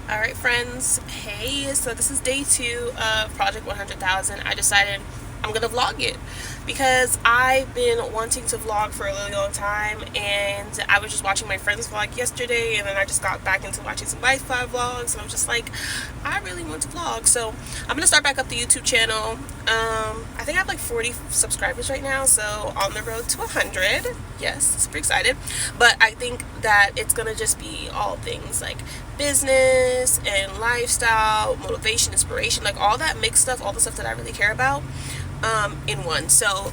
Alright friends, hey, so this is day 2 of Project 100,000. I decided I'm gonna vlog it because I've been wanting to vlog for a really long time, and I was just watching my friends vlog yesterday, and then I just got back into watching some lifestyle vlogs, and I'm just like, I really want to vlog. So I'm gonna start back up the YouTube channel. I think I have like 40 subscribers right now, so on the road to 100. Yes, super excited. But I think that it's gonna just be all things like business and lifestyle, motivation, inspiration, like all that mixed stuff, all the stuff that I really care about in one. So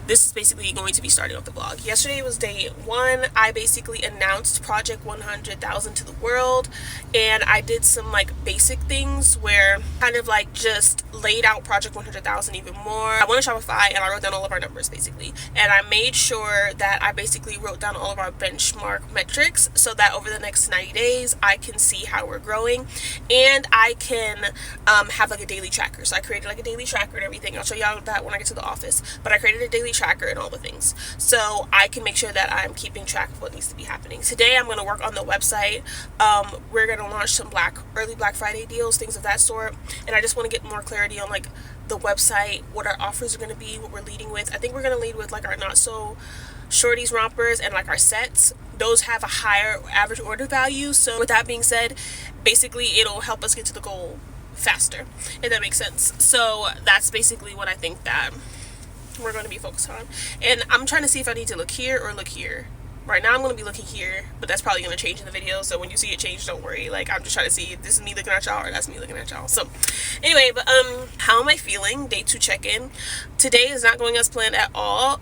this is basically going to be starting off the vlog. Yesterday was day 1. I basically announced Project 100,000 to the world, and I did some like basic things where kind of like just laid out Project 100,000 even more. I went to Shopify and I wrote down all of our numbers basically, and I made sure that I basically wrote down all of our benchmark metrics so that over the next 90 days I can see how we're growing, and I can have like a daily tracker. So I created like a daily tracker and everything. I'll show y'all that when I get to the office, but I created a daily tracker and all the things so I can make sure that I'm keeping track of what needs to be happening. Today I'm going to work on the website. We're going to launch some early Black Friday deals, things of that sort, and I just want to get more clarity on like the website, what our offers are going to be, what we're leading with. I think we're going to lead with like our not so shorties rompers and like our sets. Those have a higher average order value, so with that being said, basically it'll help us get to the goal faster, if that makes sense. So that's basically what I think that we're going to be focused on. And I'm trying to see if I need to look here or look here. Right now I'm going to be looking here, but that's probably going to change in the video, so when you see it change, don't worry. Like, I'm just trying to see if this is me looking at y'all or that's me looking at y'all. So anyway, but how am I feeling? Day 2 check-in. Today is not going as planned at all.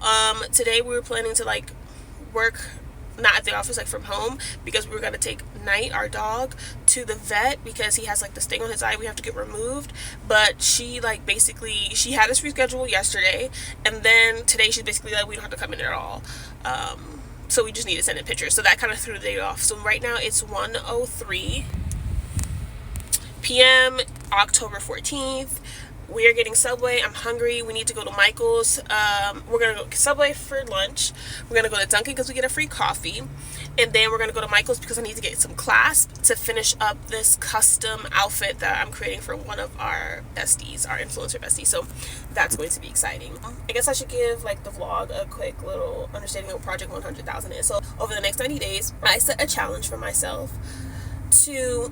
Today we were planning to like work not at the office, like from home, because we were going to take Knight, our dog, to the vet because he has like this thing on his eye we have to get removed. But she like basically, she had us reschedule yesterday, and then today she's basically like, we don't have to come in at all. So we just need to send in pictures. So that kind of threw the day off. So right now it's 1:03 p.m. October 14th. We are getting Subway. I'm hungry. We need to go to Michael's. We're going to go Subway for lunch. We're going to go to Dunkin' because we get a free coffee. And then we're going to go to Michael's because I need to get some clasp to finish up this custom outfit that I'm creating for one of our besties, our influencer besties. So that's going to be exciting. I guess I should give like the vlog a quick little understanding of what Project 100,000 is. So over the next 90 days, I set a challenge for myself to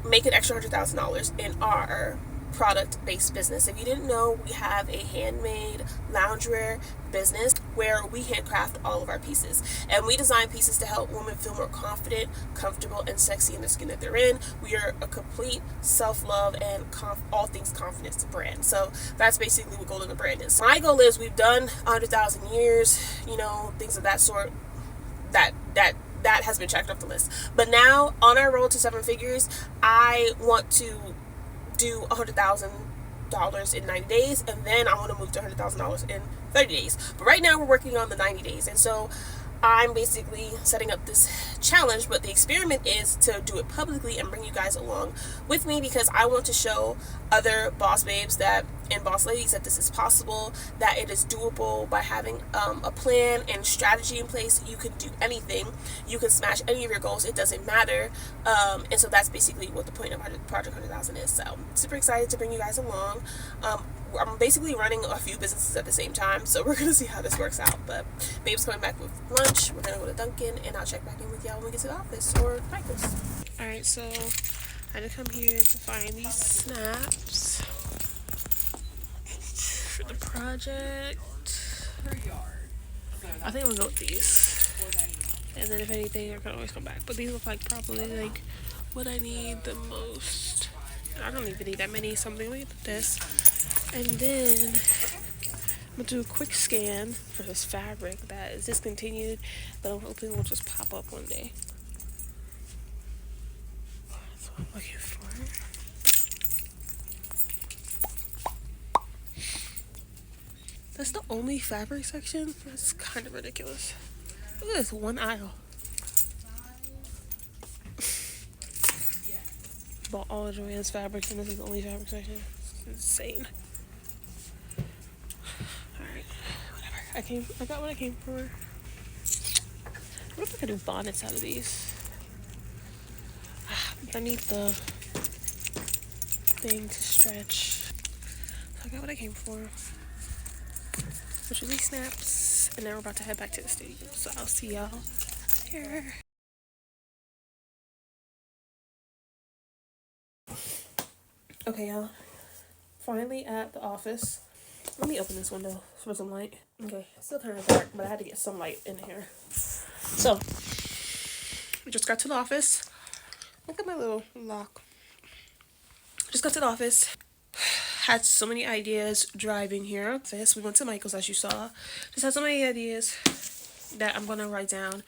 make an extra $100,000 in our product-based business. If you didn't know, we have a handmade loungewear business where we handcraft all of our pieces, and we design pieces to help women feel more confident, comfortable, and sexy in the skin that they're in. We are a complete self-love and all things confidence brand. So that's basically what goal of the brand is. My goal is, we've done 100,000 years, you know, things of that sort. That has been checked off the list. But now on our road to 7 figures, I want to do $100,000 in 90 days, and then I want to move to $100,000 in 30 days. But right now we're working on the 90 days, and so I'm basically setting up this challenge, but the experiment is to do it publicly and bring you guys along with me, because I want to show other boss babes that and boss ladies that this is possible, that it is doable by having a plan and strategy in place. You can do anything. You can smash any of your goals. It doesn't matter. And so that's basically what the point of Project 100,000 is. So super excited to bring you guys along. I'm basically running a few businesses at the same time, so we're gonna see how this works out. But babe's coming back with lunch. We're gonna go to Dunkin', and I'll check back in with y'all when we get to the office or Michael's. Alright, so I had to come here to find these snaps for the project. I think I'm gonna go with these, and then if anything I can always come back. But these look like probably like what I need the most. I don't even need that many, something like this. And then I'm gonna do a quick scan for this fabric that is discontinued, but I'm hoping it will just pop up one day. That's what I'm looking for. That's the only fabric section? That's kind of ridiculous. Look at this one aisle. Bought all of Joanne's fabrics, and this is the only fabric section. It's insane. Alright, whatever. I got what I came for. What if I could do bonnets out of these? Underneath the thing to stretch. So I got what I came for, which is these snaps, and then we're about to head back to the studio. So I'll see y'all there. Okay, y'all. Finally at the office. Let me open this window for some light. Okay, still kind of dark, but I had to get some light in here. So, we just got to the office. Look at my little lock. Just got to the office. Had so many ideas driving here. We went to Michael's, as you saw. Just had so many ideas that I'm going to write down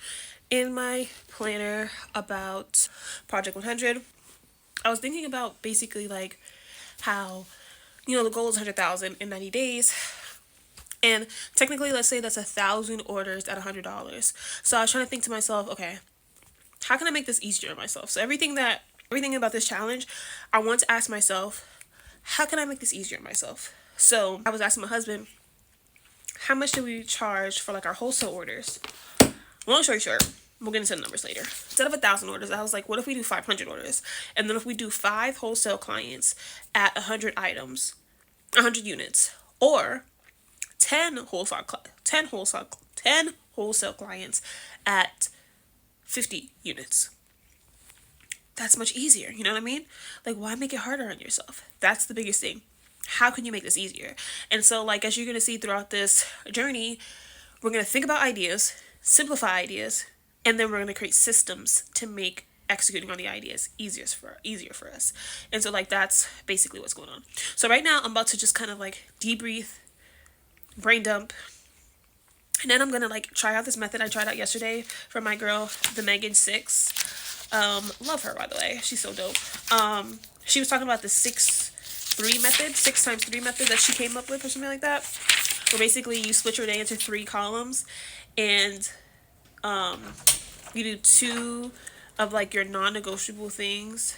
in my planner about Project 100. I was thinking about basically like how, you know, the goal is 100,000 in 90 days. And technically, let's say that's 1,000 orders at $100. So I was trying to think to myself, okay, how can I make this easier on myself? So everything about this challenge, I want to ask myself, how can I make this easier on myself? So I was asking my husband, how much do we charge for like our wholesale orders? Long story short, we'll get into the numbers later. Instead of 1,000 orders, I was like, what if we do 500 orders? And then if we do 5 wholesale clients at 100 items, 100 units, or 10 wholesale clients at 50 units. That's much easier, you know what I mean? Like, why make it harder on yourself? That's the biggest thing. How can you make this easier? And so, like, as you're going to see throughout this journey, we're going to think about ideas, simplify ideas, and then we're going to create systems to make executing on the ideas easier for us. And so, like, that's basically what's going on. So right now, I'm about to just kind of like debrief, brain dump, and then I'm gonna like try out this method I tried out yesterday from my girl, the Megan 6. Love her, by the way. She's so dope. She was talking about the 6-3 method, 6 times 3 method that she came up with or something like that, where basically you split your day into 3 columns, and you do 2 of like your non-negotiable things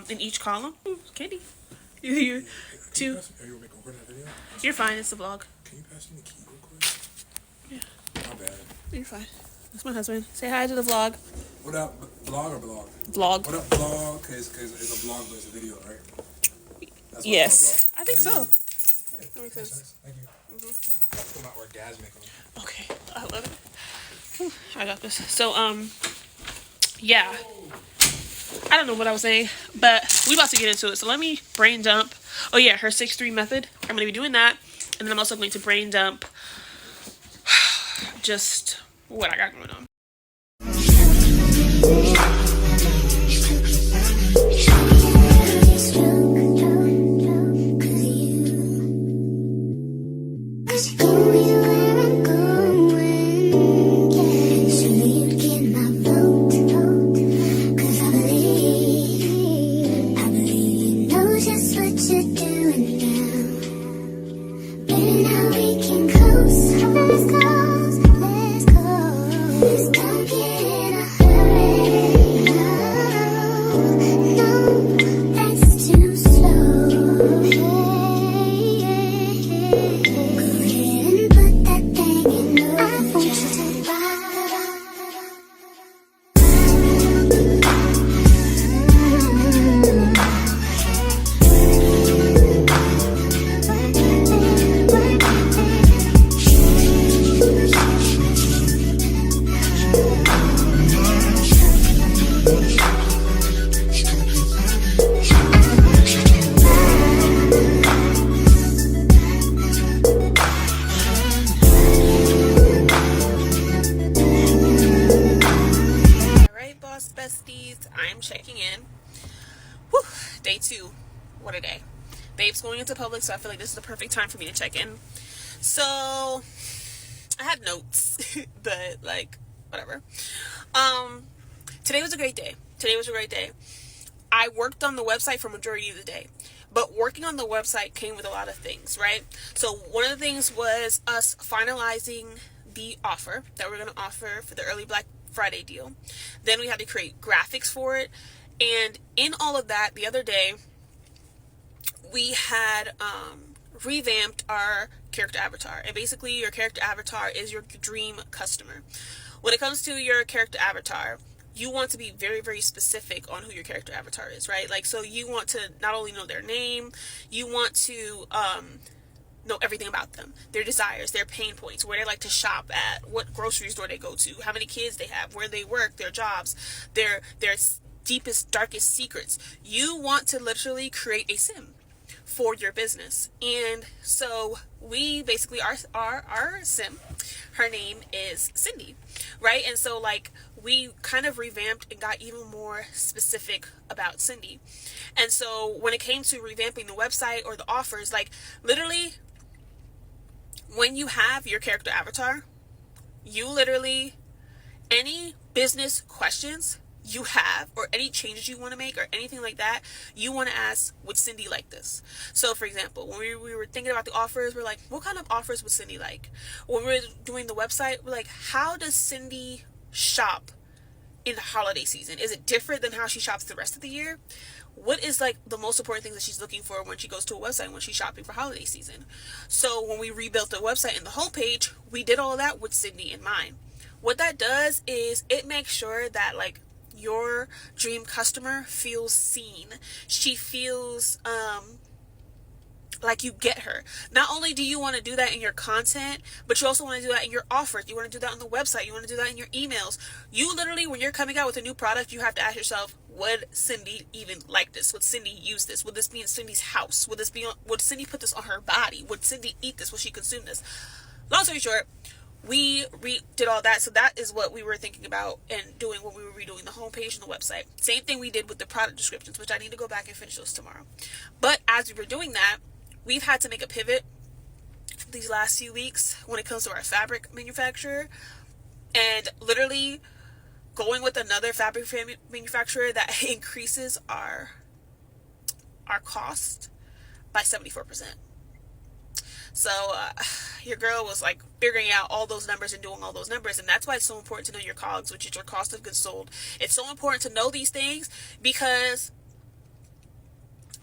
in each column. Ooh, candy. You're 2. Are you recording a video? You're fine. It's a vlog. Can you pass me the key real quick? Yeah. My bad. You're fine. That's my husband. Say hi to the vlog. What up, vlog or blog? Vlog. What up, vlog? Cause it's a vlog, but it's a video, right? That's yes. I think so. Yeah, that makes sense. Nice. Thank you. I'll put my orgasmic on. Okay. I love it. Whew, I got this. So, yeah. I don't know what I was saying, but we about to get into it. So let me brain dump. Oh yeah, her 6-3 method. I'm going to be doing that. And then I'm also going to brain dump just what I got going on. Besties, I'm checking in. Whew, day 2. What a day. Babe's going into public, so I feel like this is the perfect time for me to check in. So I had notes, but like whatever. Today was a great day. I worked on the website for majority of the day, but working on the website came with a lot of things, right? So one of the things was us finalizing the offer that we're going to offer for the early Black Friday deal. Then we had to create graphics for it, and in all of that, the other day we had revamped our character avatar. And basically your character avatar is your dream customer. When it comes to your character avatar, you want to be very, very specific on who your character avatar is, right? Like, so you want to not only know their name, you want to know everything about them, their desires, their pain points, where they like to shop at, what grocery store they go to, how many kids they have, where they work, their jobs, their deepest, darkest secrets. You want to literally create a sim for your business. And so we basically our sim, her name is Cindy, right? And so like we kind of revamped and got even more specific about Cindy. And so when it came to revamping the website or the offers, like literally when you have your character avatar, you literally, any business questions you have or any changes you want to make or anything like that, you want to ask, would Cindy like this? So for example, when we were thinking about the offers, we're like, what kind of offers would Cindy like? When we were doing the website, we're like, how does Cindy shop in the holiday season? Is it different than how she shops the rest of the year? What is like the most important things that she's looking for when she goes to a website when she's shopping for holiday season? So when we rebuilt the website and the homepage, we did all of that with Cindy in mind. What that does is it makes sure that like your dream customer feels seen. She feels like you get her. Not only do you want to do that in your content, but you also want to do that in your offers. You want to do that on the website. You want to do that in your emails. You literally, when you're coming out with a new product, you have to ask yourself, would Cindy even like this? Would Cindy use this? Would this be in Cindy's house? Would Cindy put this on her body? Would Cindy eat this? Would she consume this? Long story short, we did all that. So that is what we were thinking about and doing when we were redoing the homepage and the website. Same thing we did with the product descriptions, which I need to go back and finish those tomorrow. But as we were doing that, we've had to make a pivot these last few weeks when it comes to our fabric manufacturer, and literally going with another fabric manufacturer that increases our cost by 74%. So your girl was like figuring out all those numbers and doing all those numbers, and that's why it's so important to know your COGS, which is your cost of goods sold. It's so important to know these things because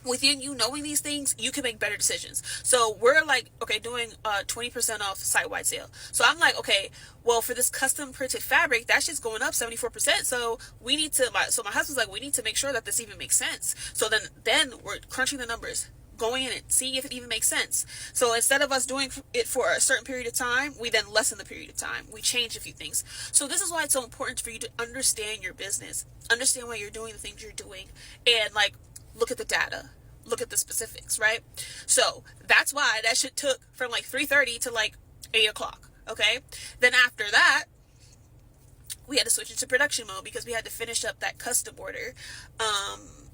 within you knowing these things, you can make better decisions. So we're like, okay, doing 20% off site-wide sale. So I'm like, okay, well, for this custom printed fabric, that shit's going up 74%. So we need to, so my husband's like, we need to make sure that this even makes sense. So then we're crunching the numbers, going in it, seeing if it even makes sense. So instead of us doing it for a certain period of time, we then lessen the period of time. We change a few things. So this is why it's so important for you to understand your business, understand why you're doing the things you're doing, and like, look at the data, look at the specifics, right? So that's why that shit took from like 3:30 to like 8 o'clock. Okay. Then after that, we had to switch into production mode because we had to finish up that custom order.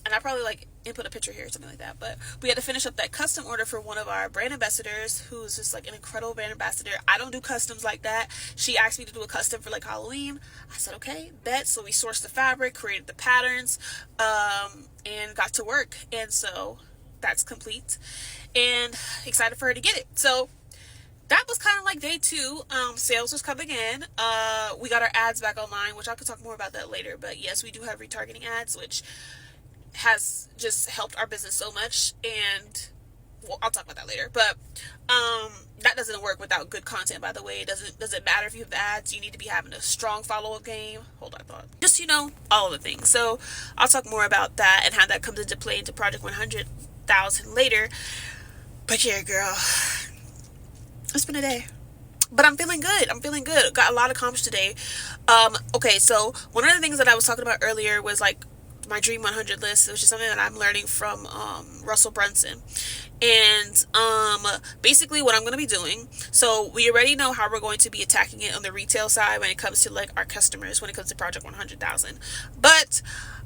And I probably like input a picture here or something like that, but we had to finish up that custom order for one of our brand ambassadors who's just like an incredible brand ambassador. I don't do customs like that. She asked me to do a custom for like Halloween. I said, okay, bet. So we sourced the fabric, created the patterns, and got to work. And so that's complete and excited for her to get it. So that was kind of like day 2. Sales was coming in. We got our ads back online, which I could talk more about that later. But yes, we do have retargeting ads, which has just helped our business so much. And well, I'll talk about that later. But that doesn't work without good content, by the way. It doesn't matter if you have ads. You need to be having a strong follow-up game. Hold on, thought. Just, all of the things. So I'll talk more about that and how that comes into play into Project 100,000 later. But yeah, girl, it's been a day. But I'm feeling good. Got a lot accomplished today. Okay, so one of the things that I was talking about earlier was like my Dream 100 list, which is something that I'm learning from Russell Brunson. And basically what I'm going to be doing, so we already know how we're going to be attacking it on the retail side when it comes to like our customers, when it comes to Project 100,000. But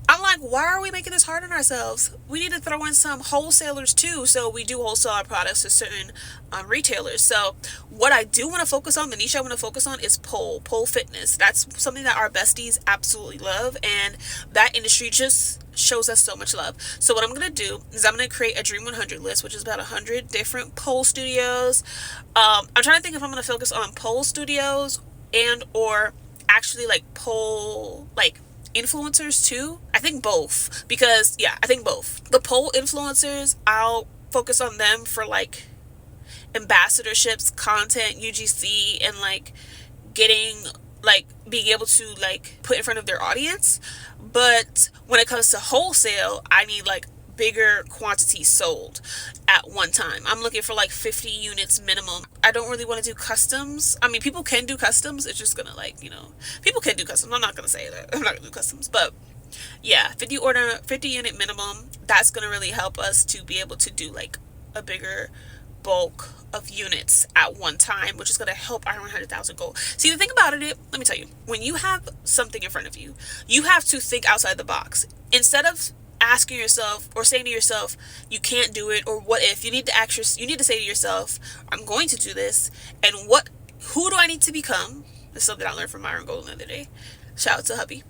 I'm like, why are we making this hard on ourselves? We need to throw in some wholesalers too. So we do wholesale our products to certain retailers. So what I do want to focus on, the niche I want to focus on is pole fitness. That's something that our besties absolutely love. And that industry just shows us so much love. So what I'm going to do is I'm going to create a Dream 100 list, which is about 100 different pole studios. I'm trying to think if I'm going to focus on pole studios and or actually like pole, like influencers too. I think both, because I think both. The pole influencers, I'll focus on them for like ambassadorships, content, UGC, and like getting like being able to like put in front of their audience. But when it comes to wholesale, I need like bigger quantities sold at one time. I'm looking for like 50 units minimum. I don't really want to do customs. I mean, people can do customs. It's just gonna like, people can do customs. I'm not gonna say that. I'm not gonna do customs, but yeah, 50 unit minimum. That's gonna really help us to be able to do like a bigger bulk of units at one time, which is going to help our 100,000 goal. See, the thing about it, let me tell you, when you have something in front of you, you have to think outside the box. Instead of asking yourself or saying to yourself, you can't do it, or what if, you need to say to yourself, I'm going to do this, and who do I need to become? This is something I learned from Myron Golden the other day. Shout out to hubby.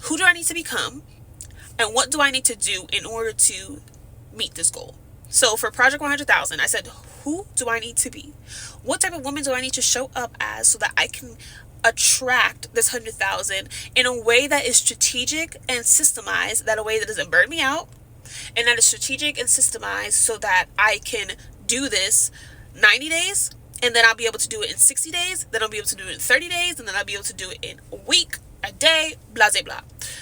Who do I need to become, and what do I need to do in order to meet this goal? So for Project 100,000, I said, who do I need to be? What type of woman do I need to show up as so that I can attract this 100,000 in a way that is strategic and systemized, that a way that doesn't burn me out, and that is strategic and systemized so that I can do this 90 days, and then I'll be able to do it in 60 days, then I'll be able to do it in 30 days, and then I'll be able to do it in a week, a day, blah, blah, blah.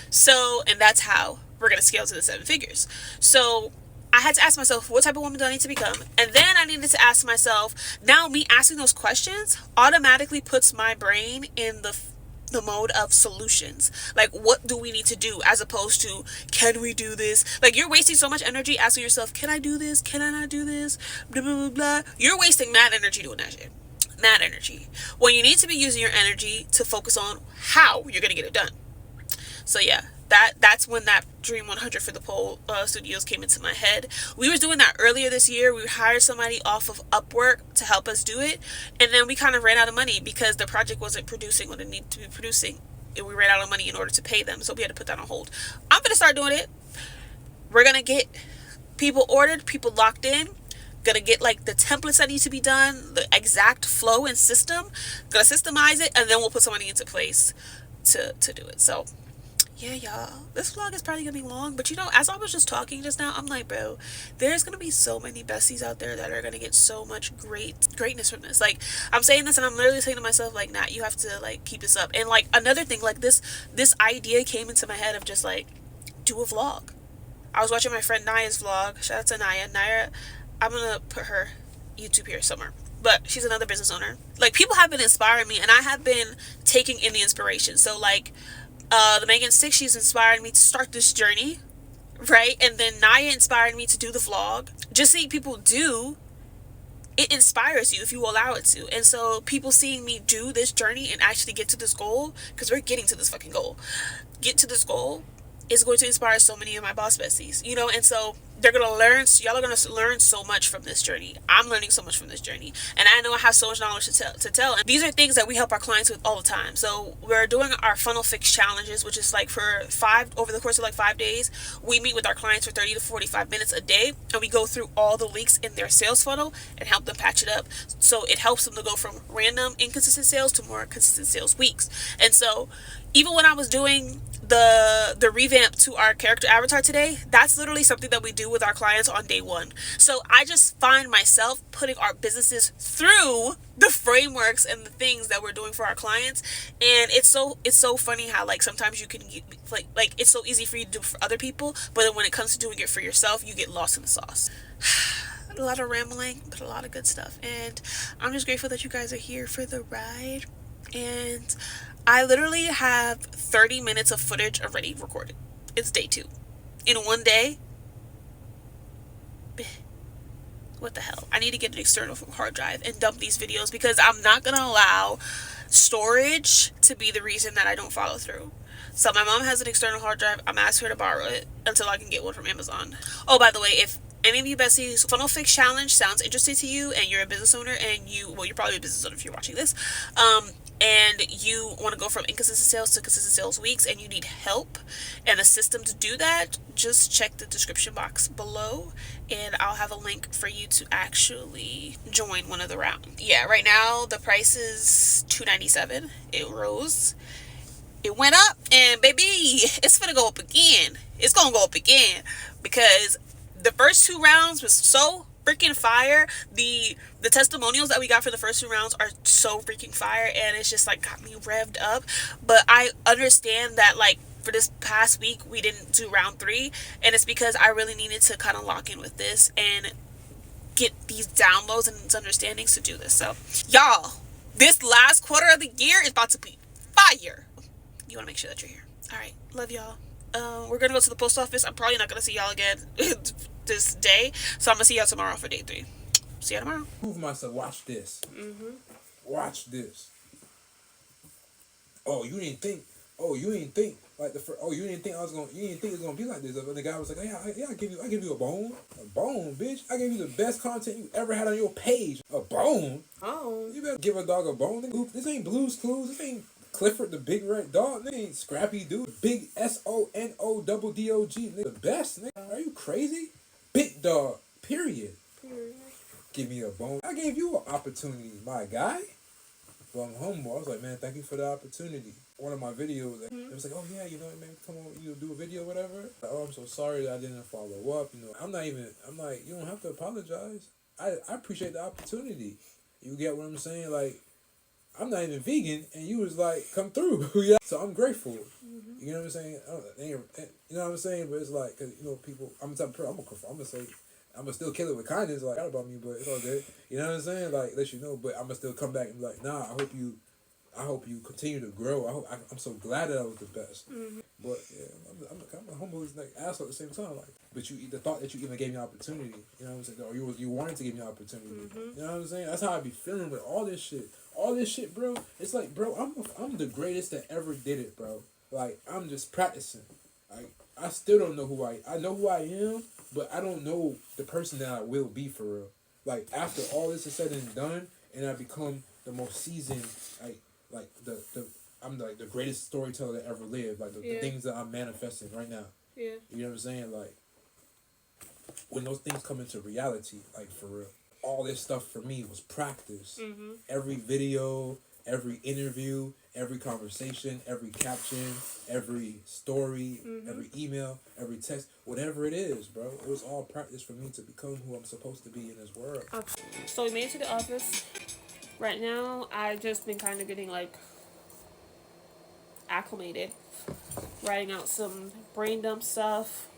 So, and that's how we're going to scale to the 7 figures. So I had to ask myself, what type of woman do I need to become? And then I needed to ask myself, now me asking those questions automatically puts my brain in the mode of solutions. Like, what do we need to do, as opposed to, can we do this? Like, you're wasting so much energy asking yourself, can I do this? Can I not do this? Blah, blah, blah, blah. You're wasting mad energy doing that shit. Mad energy. When you need to be using your energy to focus on how you're going to get it done. So yeah, that's when that Dream 100 for the Pole Studios came into my head. We were doing that earlier this year. We hired somebody off of Upwork to help us do it, and then we kind of ran out of money because the project wasn't producing what it needed to be producing, and we ran out of money in order to pay them, so we had to put that on hold. I'm gonna start doing it. We're gonna get people ordered, people locked in, gonna get like the templates that need to be done, the exact flow and system, gonna systemize it, and then we'll put somebody into place to do it. So yeah, y'all, this vlog is probably gonna be long, but as I was just talking just now, I'm like, bro, there's gonna be so many besties out there that are gonna get so much greatness from this. Like, I'm saying this and I'm literally saying to myself, like, Nat, you have to like keep this up. And like, another thing, like, this idea came into my head of just like, do a vlog. I was watching my friend Naya's vlog. Shout out to Naya. I'm gonna put her YouTube here somewhere, but she's another business owner. Like, people have been inspiring me, and I have been taking in the inspiration. So like, the Megan 6, she's inspired me to start this journey, right? And then Naya inspired me to do the vlog. Just seeing people do, it inspires you if you allow it to. And so people seeing me do this journey and actually get to this goal, because we're getting to this fucking goal, get to this goal, is going to inspire so many of my boss besties, and so they're gonna learn. Y'all are gonna learn so much from this journey. I'm learning so much from this journey, and I know I have so much knowledge to tell. And these are things that we help our clients with all the time. So we're doing our funnel fix challenges, which is like over the course of like 5 days, we meet with our clients for 30 to 45 minutes a day, and we go through all the leaks in their sales funnel and help them patch it up. So it helps them to go from random inconsistent sales to more consistent sales weeks. And so even when I was doing the revamp to our character avatar today, that's literally something that we do with our clients on day 1. So I just find myself putting our businesses through the frameworks and the things that we're doing for our clients, and it's so funny how like sometimes you can get, like it's so easy for you to do for other people, but then when it comes to doing it for yourself, you get lost in the sauce. A lot of rambling, but a lot of good stuff, and I'm just grateful that you guys are here for the ride. And I literally have 30 minutes of footage already recorded. It's day 2. In one day, what the hell? I need to get an external hard drive and dump these videos, because I'm not going to allow storage to be the reason that I don't follow through. So my mom has an external hard drive. I'm asking her to borrow it until I can get one from Amazon. Oh, by the way, if any of you besties, funnel fix challenge sounds interesting to you, and you're a business owner, and you're probably a business owner if you're watching this, and you want to go from inconsistent sales to consistent sales weeks, and you need help and a system to do that, just check the description box below, and I'll have a link for you to actually join one of the rounds. Yeah, right now the price is $297. It rose. It went up, and baby, it's gonna go up again. It's gonna go up again, because the first 2 rounds was so freaking fire. The testimonials that we got for the first 2 rounds are so freaking fire, and it's just like got me revved up. But I understand that like for this past week we didn't do round 3, and it's because I really needed to kind of lock in with this and get these downloads and these understandings to do this. So y'all, this last quarter of the year is about to be fire. You want to make sure that you're here. All right, love y'all. We're gonna go to the post office. I'm probably not gonna see y'all again this day, so I'm gonna see y'all tomorrow for day 3. See y'all tomorrow. Prove myself. Watch this. Watch this. Oh, you didn't think. Oh, you didn't think like the first. Oh, you didn't think I was gonna. You didn't think it was gonna be like this. And the guy was like, yeah, I give you a bone, bitch. I gave you the best content you ever had on your page. A bone. Oh. You better give a dog a bone. This ain't Blue's Clues. This ain't Clifford the Big Red Dog. This ain't Scrappy Doo. Big SONODDOG. The best. Nigga. Are you crazy? Big dog. Period. Give me a bone. I gave you an opportunity, my guy. But I'm humble. I was like, man, thank you for the opportunity. One of my videos, it was like, oh yeah, man, come on, do a video, whatever. Like, oh, I'm so sorry that I didn't follow up. I'm like, you don't have to apologize. I appreciate the opportunity. You get what I'm saying? Like, I'm not even vegan, and you was like, come through. Yeah. So I'm grateful. You know what I'm saying? You know what I'm saying? But it's like, cause people. I'm the type of person. I'm gonna say. I'm gonna still kill it with kindness, like, about me, but it's all good. You know what I'm saying? Like, let you know, but I'm gonna still come back and be like, nah, I hope you continue to grow. I'm so glad that I was the best. But yeah, I'm a humble as like asshole at the same time. Like, but the thought that you even gave me an opportunity, you know what I'm saying? Or you wanted to give me an opportunity. You know what I'm saying? That's how I be feeling with all this shit. All this shit, bro. It's like, bro, I'm the greatest that ever did it, bro. Like, I'm just practicing. Like, I still don't know who I know who I am, but I don't know the person that I will be for real. Like, after all this is said and done, and I become the most seasoned, like I'm like the greatest storyteller that ever lived. Like, the things that I'm manifesting right now. Yeah. You know what I'm saying? Like, when those things come into reality, like, for real, all this stuff for me was practice. Every video, every interview, every conversation, every caption, every story, every email, every text, whatever it is, bro. It was all practice for me to become who I'm supposed to be in this world. So we made it to the office. Right now, I've just been kind of getting, like, acclimated. Writing out some brain dump stuff.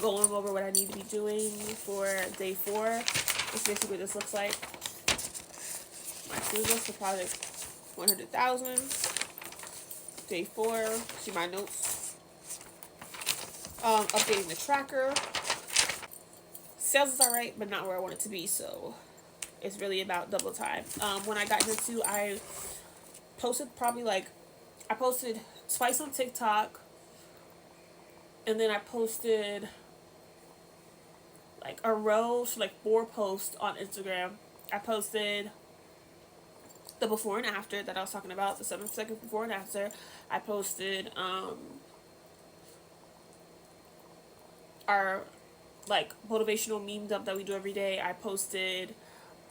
Going over what I need to be doing for day 4. That's basically what this looks like. My to-do for project 100,000. Day 4. See my notes. Updating the tracker. Sales is alright, but not where I want it to be, so it's really about double time. When I got here too, I posted I posted twice on TikTok, and then I posted like a row, so like 4 posts on Instagram. I posted the before and after that I was talking about, the 7 seconds before and after. I posted our like motivational meme dump that we do every day. I posted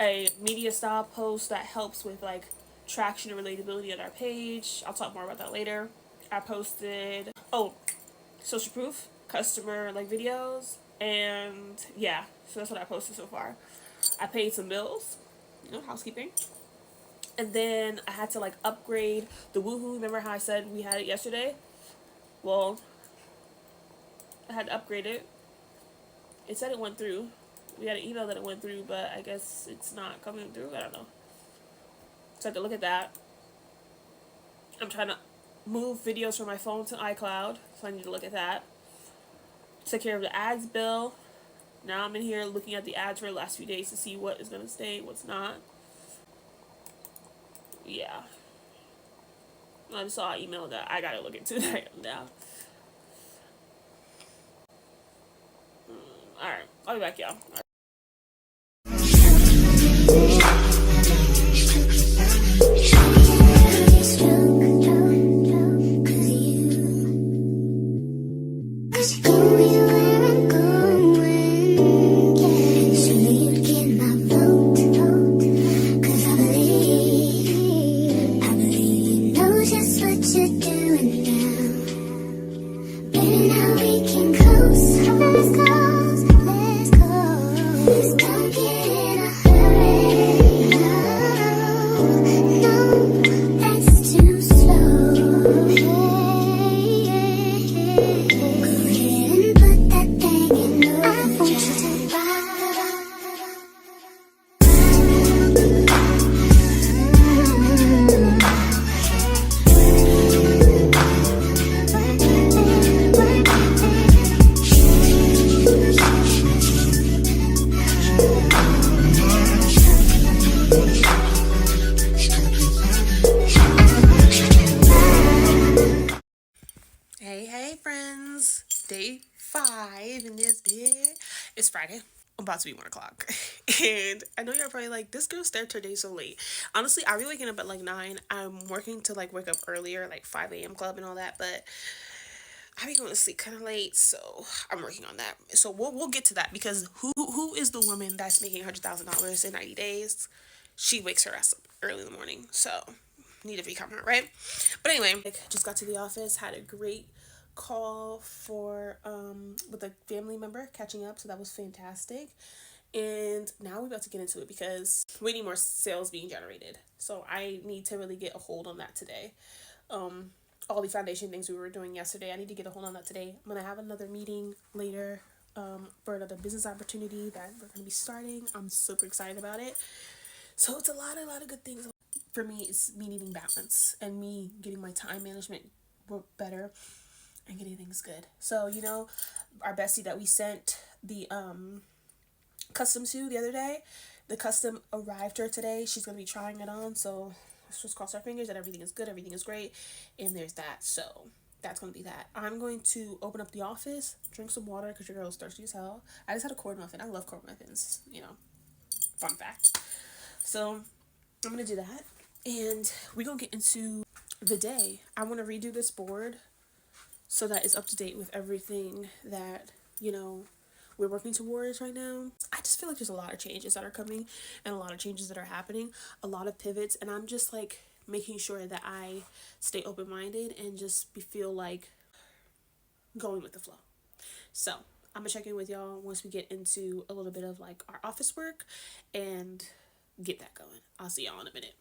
a media style post that helps with like traction and relatability on our page. I'll talk more about that later. I posted social proof, customer like videos, and yeah, so that's what I posted so far. I paid some bills, housekeeping. And then I had to like upgrade the Woohoo. Remember how I said we had it yesterday? Well, I had to upgrade it. It said it went through. We had an email that it went through, but I guess it's not coming through. I don't know. So I have to look at that. I'm trying to move videos from my phone to iCloud, so I need to look at that. Take care of the ads bill. Now I'm in here looking at the ads for the last few days to see what is going to stay, what's not. Yeah. I just saw an email that I gotta look into that now. Alright, I'll be back, y'all. Let's go. live in this bit. It's Friday. I'm about to be 1 o'clock. And I know you're probably like, this girl started her day so late. Honestly, I'll be waking up at like 9. I'm working to like wake up earlier, like 5 a.m. club and all that, but I be going to sleep kind of late, so I'm working on that. So we'll get to that because who is the woman that's making $100,000 in 90 days? She wakes her ass up early in the morning, so need to become her, right? But anyway, just got to the office, had a great call for with a family member catching up, so that was fantastic. And now we're about to get into it because we need more sales being generated. So I need to really get a hold on that today. All the foundation things we were doing yesterday, I need to get a hold on that today. I'm gonna have another meeting later for another business opportunity that we're gonna be starting. I'm super excited about it. So it's a lot of good things. For me, it's me needing balance and me getting my time management work better and getting things good. So, you know, our bestie that we sent the custom to the other day, the custom arrived her today. She's going to be trying it on. So let's just cross our fingers that everything is good, everything is great. And there's that. So that's going to be that. I'm going to open up the office, drink some water because your girl is thirsty as hell. I just had a corn muffin. I love corn muffins, you know, fun fact. So I'm going to do that. And we're going to get into the day. I want to redo this board so that it's up to date with everything that, you know, we're working towards right now. I just feel like there's a lot of changes that are coming and a lot of changes that are happening, a lot of pivots, and I'm just like making sure that I stay open-minded and just feel like going with the flow. So I'm gonna check in with y'all once we get into a little bit of like our office work and get that going. I'll see y'all in a minute.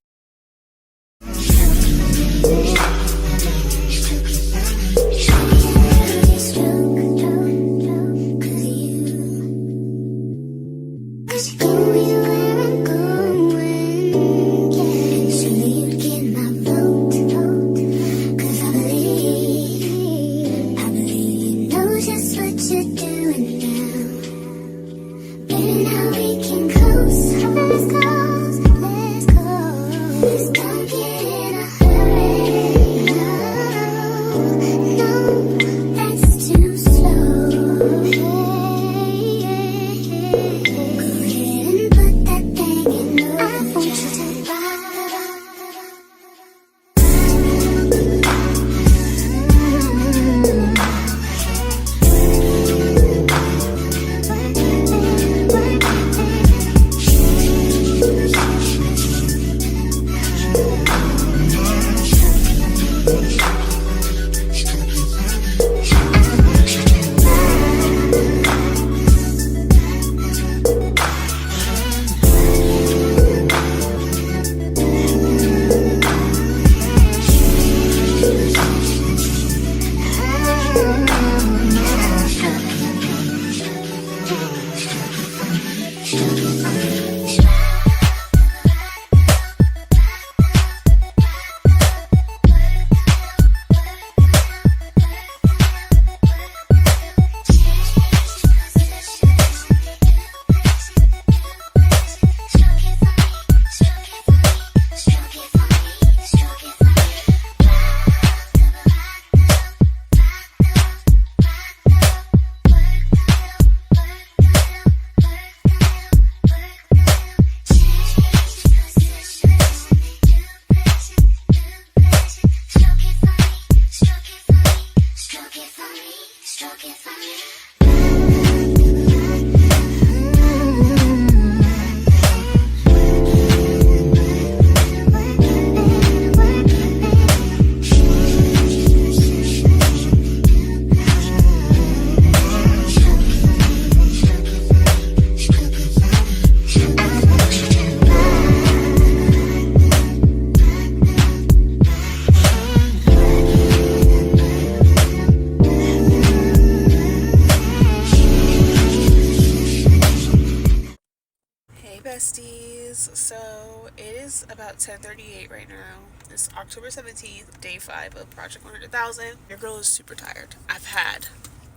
Besties, so it is about 10:38 right now. It's October 17th, day 5 of Project 100,000. Your girl is super tired. I've had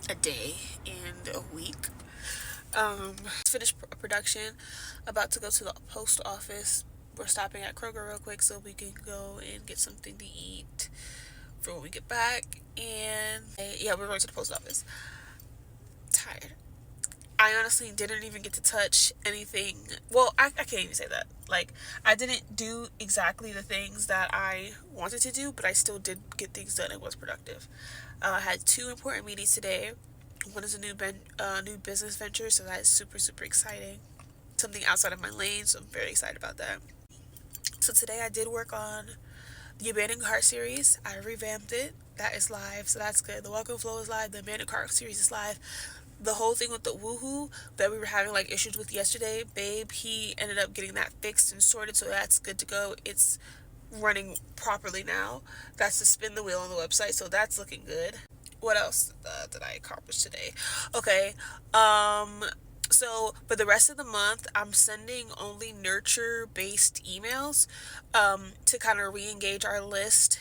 a day and a week. Finished production, about to go to the post office. We're stopping at Kroger real quick so we can go and get something to eat for when we get back. And yeah, we're going to the post office. tired. I honestly didn't even get to touch anything. Well, I can't even say that. Like, I didn't do exactly the things that I wanted to do, but I still did get things done and was productive. I had two important meetings today. One is a new business venture, so that is super, super exciting. Something outside of my lane, so I'm very excited about that. So today I did work on the Abandoned Cart series. I revamped it. That is live, so that's good. The Welcome Flow is live. The Abandoned Cart series is live. The whole thing with the woohoo that we were having like issues with yesterday, babe, he ended up getting that fixed and sorted, so that's good to go. It's running properly now. That's to spin the wheel on the website, so that's looking good. What else did I accomplish today? Okay, so for the rest of the month, I'm sending only nurture based emails to kind of re-engage our list.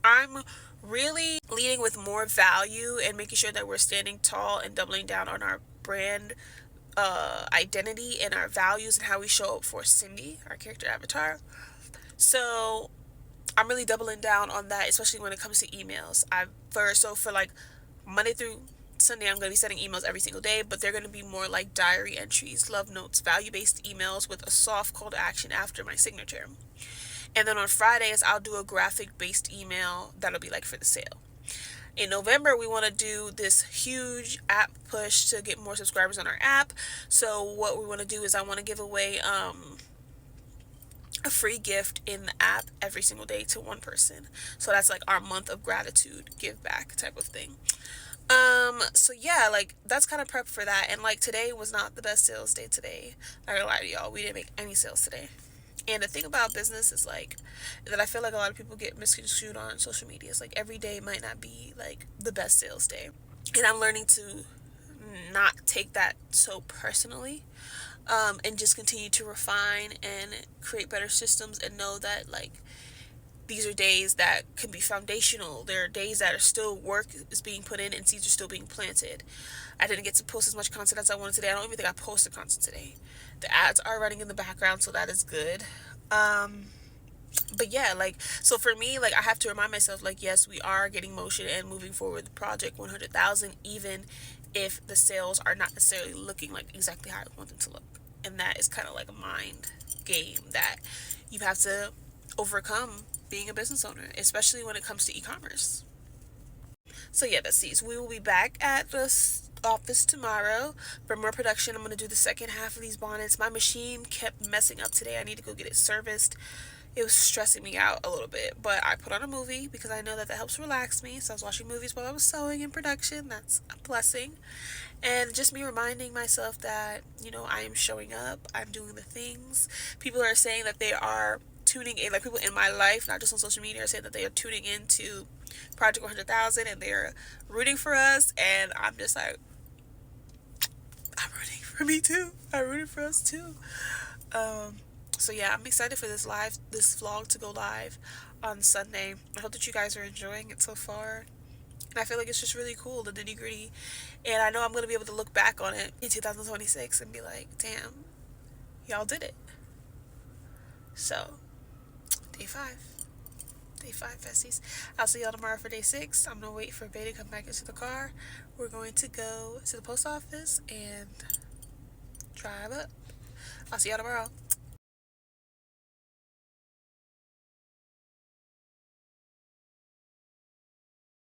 I'm really leading with more value and making sure that we're standing tall and doubling down on our brand identity and our values and how we show up for Cindy, our character avatar. So I'm really doubling down on that, especially when it comes to emails. For like Monday through Sunday, I'm going to be sending emails every single day, but they're going to be more like diary entries, love notes, value-based emails with a soft call to action after my signature. And then on Fridays, I'll do a graphic-based email that'll be like for the sale. In November, we want to do this huge app push to get more subscribers on our app. So what we want to do is I want to give away a free gift in the app every single day to one person. So that's like our month of gratitude, give back type of thing. So yeah, like that's kind of prep for that. And like today was not the best sales day today. Not gonna lie to y'all, we didn't make any sales today. And the thing about business is like that I feel like a lot of people get misconstrued on social media. It's like every day might not be like the best sales day. And I'm learning to not take that so personally. And just continue to refine and create better systems and know that like these are days that can be foundational. There are days that are still work is being put in and seeds are still being planted. I didn't get to post as much content as I wanted today. I don't even think I posted content today. The ads are running in the background, so that is good. But yeah, like, so for me, like, I have to remind myself, like, yes, we are getting motion and moving forward with Project 100,000, even if the sales are not necessarily looking like exactly how I want them to look. And that is kind of like a mind game that you have to overcome being a business owner, especially when it comes to e-commerce. So yeah, besties, we will be back at the office tomorrow for more production. I'm going to do the second half of these bonnets. My machine kept messing up today. I need to go get it serviced. It was stressing me out a little bit, but I put on a movie because I know that helps relax me. So I was watching movies while I was sewing in production. That's a blessing. And just me reminding myself that, you know, I am showing up, I'm doing the things. People are saying that they are tuning in, like people in my life, not just on social media, are saying that they are tuning into Project 100,000 and they're rooting for us. And I'm just like, I'm rooting for me too. I'm rooting for us too. So yeah, I'm excited for this vlog to go live on Sunday. I hope that you guys are enjoying it so far. And I feel like it's just really cool, the nitty gritty. And I know I'm going to be able to look back on it in 2026 and be like, damn, y'all did it. So, day 5. Day 5, besties. I'll see y'all tomorrow for day 6. I'm going to wait for Bay to come back into the car. We're going to go to the post office and drive up. I'll see y'all tomorrow.